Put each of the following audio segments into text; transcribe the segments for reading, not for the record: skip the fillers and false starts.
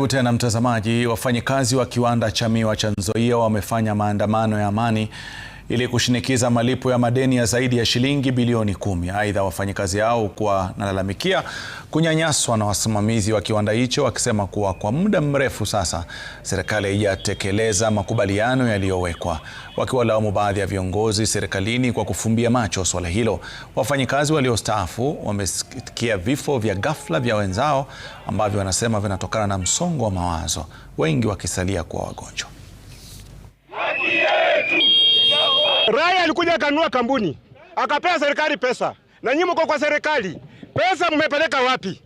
Tena mtazamaji, wafanyikazi wa kiwanda cha miwa cha Nzoia wamefanya maandamano ya amani ili kushinikiza malipo ya madeni ya zaidi ya shilingi bilioni 10. Aidha, wafanyikazi hao wanalalamikia kunyanyaswa na wasimamizi wa kiwanda hicho, wakisema kuwa kwa muda mrefu sasa serikali haijatekeleza makubaliano yaliyowekwa. Wakiwalaumu baadhi ya viongozi serikalini kwa kufumbia macho swala hilo, wafanyikazi waliostaafu wamesikia vifo vya ghafla vya wenzao ambavyo wanasema vinatokana na msongo wa mawazo, wengi wakisalia kuwa wagonjwa. Raya alikuja akanunua kampuni, akapea serikali pesa. Na nyinyi mko kwa serikali, pesa mmepeleka wapi?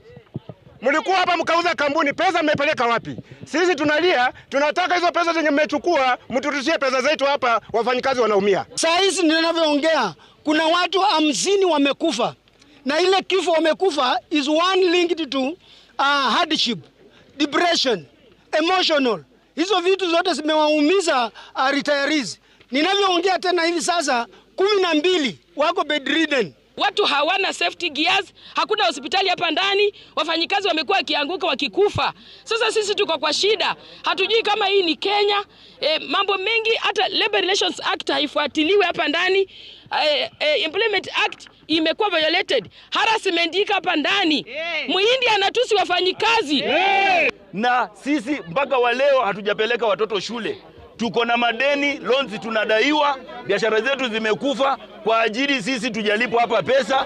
Mlikuwa hapa mkauza kampuni, pesa mmepeleka wapi? Sisi tunalia, tunataka hizo pesa zenye mmechukua mturudishie pesa zetu hapa, wafanyikazi wanaumia. Saa hizi ninavyoongea kuna watu 50 wamekufa. Na ile kifo wamekufa is one linked to hardship, depression, emotional. Hizo vitu zote zimewaumiza retirees. Ninavyoongea tena hivi sasa 12 wako bedridden. Watu hawana safety gears, hakuna hospitali hapa ndani, wafanyikazi wamekuwa wakianguka wakikufa. Sasa sisi tuko kwa shida, hatujui kama hii ni Kenya. Mambo mengi, hata Labor Relations Act haifuatiliwi hapa ndani. Employment Act imekuwa violated, harassment iko hapa ndani. Muhindi anatusi wafanyikazi. Na sisi mpaka wa leo hatujapeleka watoto shule. Tuko na madeni, loans tunadaiwa, biashara zetu zimekufa kwa ajili sisi tujalipwa hapa pesa.